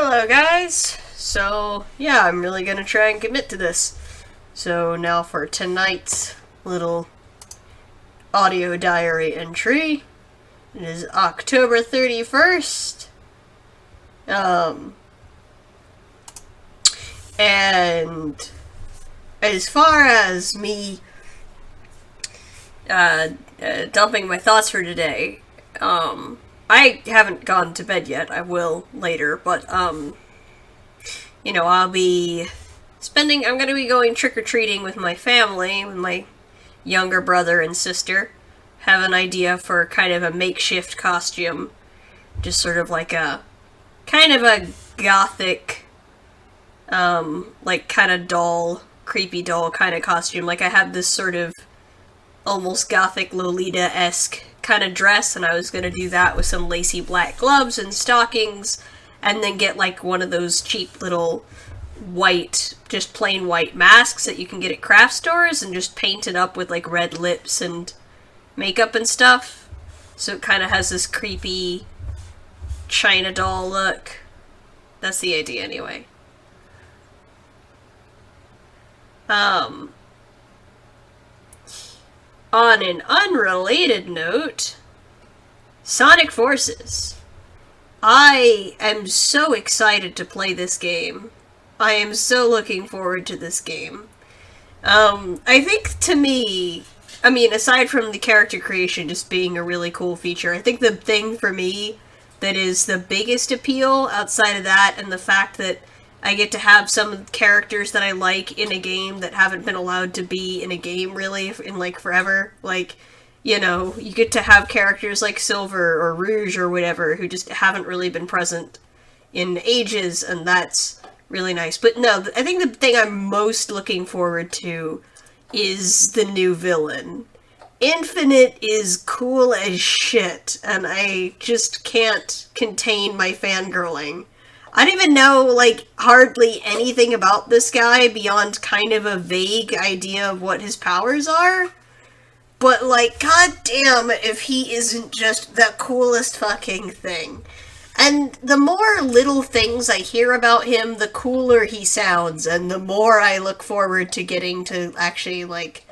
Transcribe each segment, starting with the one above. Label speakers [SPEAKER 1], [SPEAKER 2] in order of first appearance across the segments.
[SPEAKER 1] Hello guys! So, yeah, I'm really gonna try and commit to this. So now for tonight's little audio diary entry. It is October 31st. And as far as me dumping my thoughts for today, I haven't gone to bed yet. I will later, but, I'm gonna be going trick-or-treating with my family, with my younger brother and sister. Have an idea for kind of a makeshift costume. Just sort of like a, kind of a gothic, like kind of doll, creepy doll kind of costume. Like I have this sort of almost gothic Lolita-esque kind of dress, and I was gonna do that with some lacy black gloves and stockings, and then get like one of those cheap little white, just plain white masks that you can get at craft stores, and just paint it up with like red lips and makeup and stuff. So it kind of has this creepy China doll look. That's the idea anyway. On an unrelated note, Sonic Forces. I am so excited to play this game. I am so looking forward to this game. I think to me, aside from the character creation just being a really cool feature, I think the thing for me that is the biggest appeal outside of that, and the fact that I get to have some characters that I like in a game that haven't been allowed to be in a game really in like forever. Like, you get to have characters like Silver or Rouge or whatever who just haven't really been present in ages, and that's really nice. But no, I think the thing I'm most looking forward to is the new villain. Infinite is cool as shit, and I just can't contain my fangirling. I don't even know, like, hardly anything about this guy beyond kind of a vague idea of what his powers are. But, like, goddamn if he isn't just the coolest fucking thing. And the more little things I hear about him, the cooler he sounds, and the more I look forward to getting to actually, like,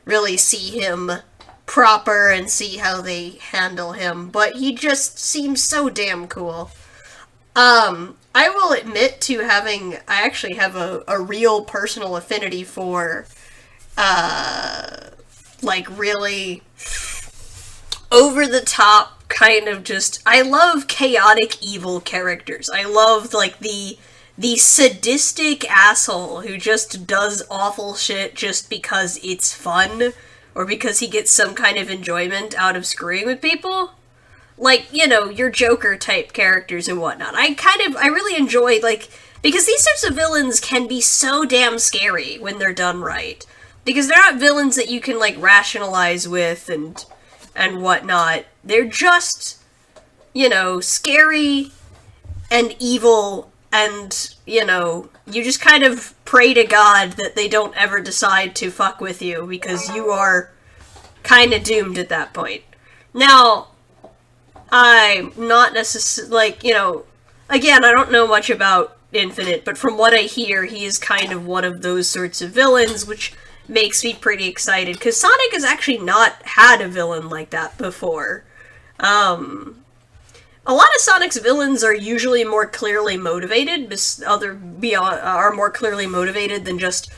[SPEAKER 1] really see him proper and see how they handle him. But he just seems so damn cool. I will admit to I actually have a real personal affinity for, like, really over-the-top kind of just, I love chaotic evil characters. I love, like, the sadistic asshole who just does awful shit just because it's fun, or because he gets some kind of enjoyment out of screwing with people. Like, your Joker type characters and whatnot. I really enjoy, like, because these types of villains can be so damn scary when they're done right. Because they're not villains that you can, like, rationalize with and whatnot. They're just, scary and evil, and, you just kind of pray to God that they don't ever decide to fuck with you, because you are kind of doomed at that point. Now, I'm not necessarily, like, again, I don't know much about Infinite, but from what I hear, he is kind of one of those sorts of villains, which makes me pretty excited, because Sonic has actually not had a villain like that before. A lot of Sonic's villains are usually more clearly motivated, are more clearly motivated than just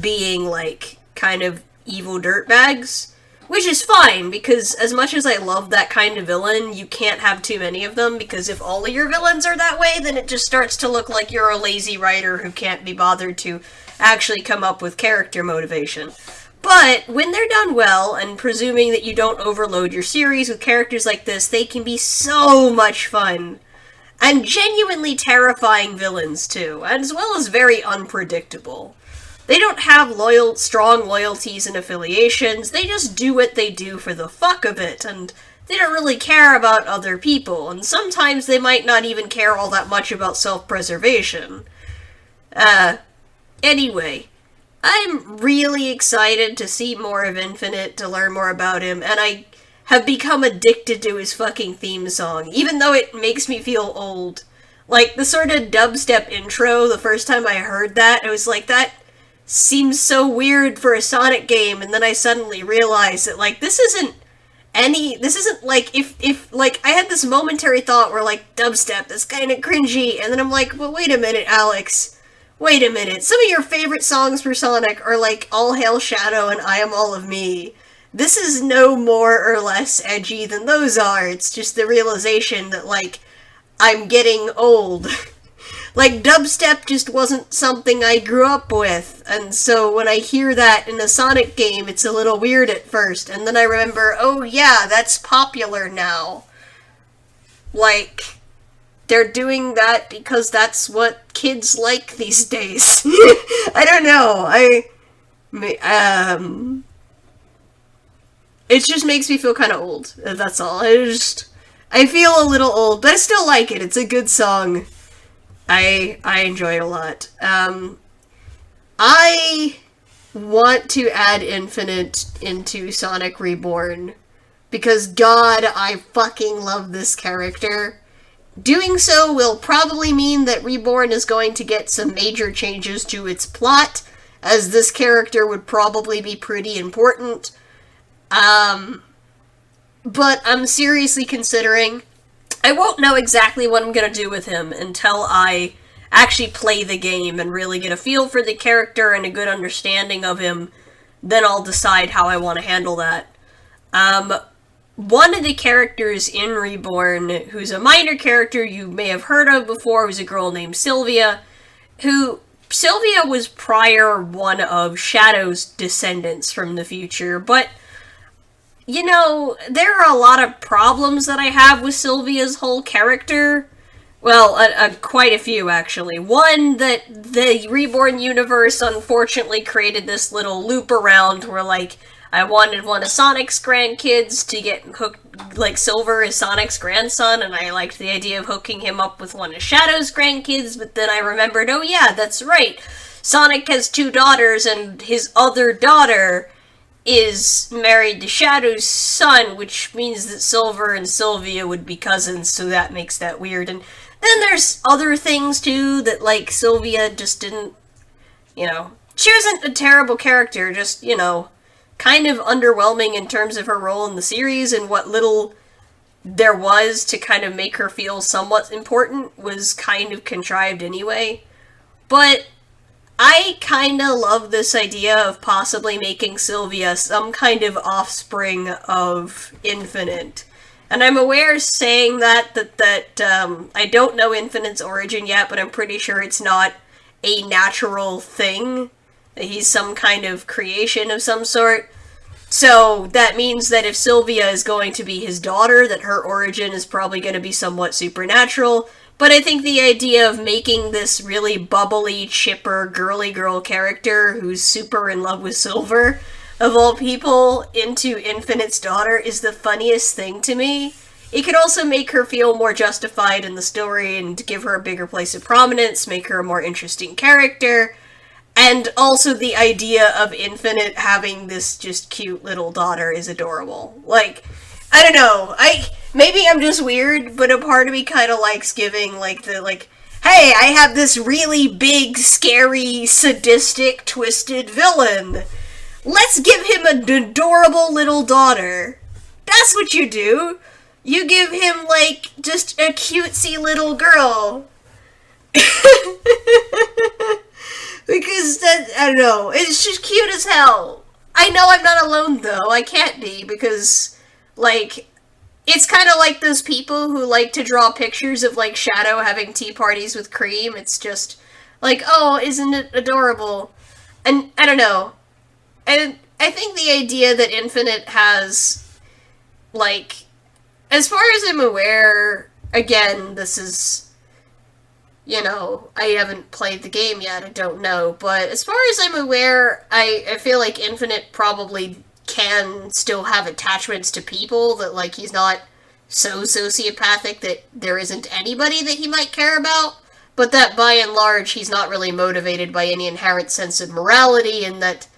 [SPEAKER 1] being, like, kind of evil dirtbags. Which is fine, because as much as I love that kind of villain, you can't have too many of them, because if all of your villains are that way, then it just starts to look like you're a lazy writer who can't be bothered to actually come up with character motivation. But when they're done well, and presuming that you don't overload your series with characters like this, they can be so much fun. And genuinely terrifying villains, too, as well as very unpredictable. They don't have strong loyalties and affiliations, they just do what they do for the fuck of it, and they don't really care about other people, and sometimes they might not even care all that much about self-preservation. Anyway, I'm really excited to see more of Infinite, to learn more about him, and I have become addicted to his fucking theme song, even though it makes me feel old. Like, the sort of dubstep intro, the first time I heard that, I was like, that seems so weird for a Sonic game, and then I suddenly realized that, like, this isn't like, if like, I had this momentary thought where, like, dubstep, that's kind of cringy, and then I'm like, well, wait a minute, Alex. Wait a minute. Some of your favorite songs for Sonic are, like, All Hail Shadow and I Am All of Me. This is no more or less edgy than those are. It's just the realization that, like, I'm getting old. Like, dubstep just wasn't something I grew up with, and so when I hear that in a Sonic game, it's a little weird at first, and then I remember, oh yeah, that's popular now. Like, they're doing that because that's what kids like these days. I don't know, it just makes me feel kind of old, that's all. I feel a little old, but I still like it, it's a good song. I enjoy it a lot. I want to add Infinite into Sonic Reborn, because God, I fucking love this character. Doing so will probably mean that Reborn is going to get some major changes to its plot, as this character would probably be pretty important. But I'm seriously considering... I won't know exactly what I'm gonna do with him until I actually play the game and really get a feel for the character and a good understanding of him. Then I'll decide how I want to handle that. One of the characters in Reborn, who's a minor character you may have heard of before, was a girl named Sylvia, Sylvia was prior one of Shadow's descendants from the future, but you know, there are a lot of problems that I have with Sylvia's whole character. Well, quite a few, actually. One, that the Reborn universe unfortunately created this little loop around where, like, I wanted one of Sonic's grandkids to get hooked, like, Silver is Sonic's grandson, and I liked the idea of hooking him up with one of Shadow's grandkids, but then I remembered, oh yeah, that's right. Sonic has two daughters, and his other daughter is married to Shadow's son, which means that Silver and Sylvia would be cousins, so that makes that weird. And then there's other things, too, that, like, Sylvia just didn't, you know... She wasn't a terrible character, just, you know, kind of underwhelming in terms of her role in the series, and what little there was to kind of make her feel somewhat important was kind of contrived anyway. But I kinda love this idea of possibly making Sylvia some kind of offspring of Infinite. And I'm aware saying that I don't know Infinite's origin yet, but I'm pretty sure it's not a natural thing. He's some kind of creation of some sort. So that means that if Sylvia is going to be his daughter, that her origin is probably going to be somewhat supernatural. But I think the idea of making this really bubbly, chipper, girly girl character who's super in love with Silver, of all people, into Infinite's daughter is the funniest thing to me. It could also make her feel more justified in the story and give her a bigger place of prominence, make her a more interesting character. And also the idea of Infinite having this just cute little daughter is adorable. Like, I don't know, maybe I'm just weird, but a part of me kind of likes giving, like, hey, I have this really big, scary, sadistic, twisted villain. Let's give him an adorable little daughter. That's what you do. You give him, like, just a cutesy little girl. Because that, I don't know, it's just cute as hell. I know I'm not alone, though. I can't be, because, like, it's kind of like those people who like to draw pictures of, like, Shadow having tea parties with Cream. It's just, like, oh, isn't it adorable? And, I don't know. And I think the idea that Infinite has, like, as far as I'm aware, again, this is, you know, I haven't played the game yet, I don't know, but as far as I'm aware, I feel like Infinite probably can still have attachments to people, that, like, he's not so sociopathic that there isn't anybody that he might care about, but that by and large he's not really motivated by any inherent sense of morality, and that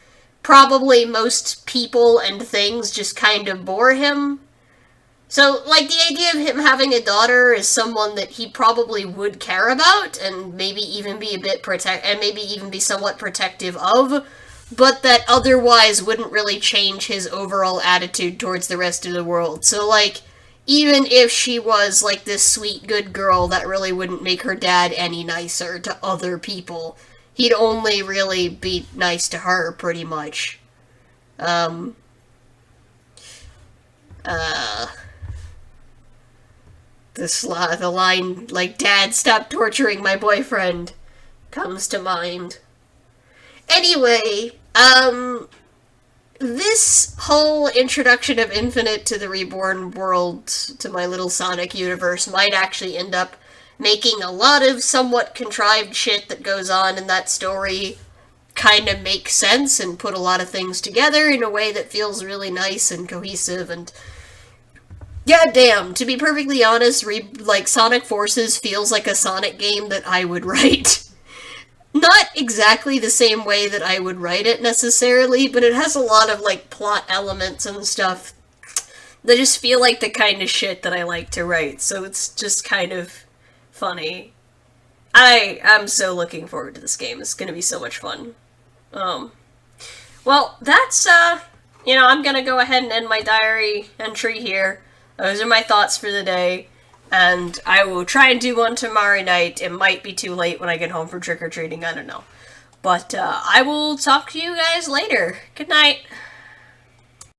[SPEAKER 1] probably most people and things just kind of bore him. So, like, the idea of him having a daughter is someone that he probably would care about, and maybe even be a bit and maybe even be somewhat protective of, but that otherwise wouldn't really change his overall attitude towards the rest of the world. So, like, even if she was, like, this sweet, good girl, that really wouldn't make her dad any nicer to other people. He'd only really be nice to her, pretty much. Um, the line, like, "Dad, stop torturing my boyfriend," comes to mind. Anyway, this whole introduction of Infinite to the Reborn world, to my little Sonic universe, might actually end up making a lot of somewhat contrived shit that goes on in that story kind of make sense and put a lot of things together in a way that feels really nice and cohesive. And god damn, to be perfectly honest, like, Sonic Forces feels like a Sonic game that I would write. Not exactly the same way that I would write it necessarily, but it has a lot of, like, plot elements and stuff that just feel like the kind of shit that I like to write, so it's just kind of funny. I am so looking forward to this game. It's gonna be so much fun. Well, that's, I'm gonna go ahead and end my diary entry here. Those are my thoughts for the day, and I will try and do one tomorrow night. It might be too late when I get home from trick-or-treating, I don't know. But, I will talk to you guys later. Good night.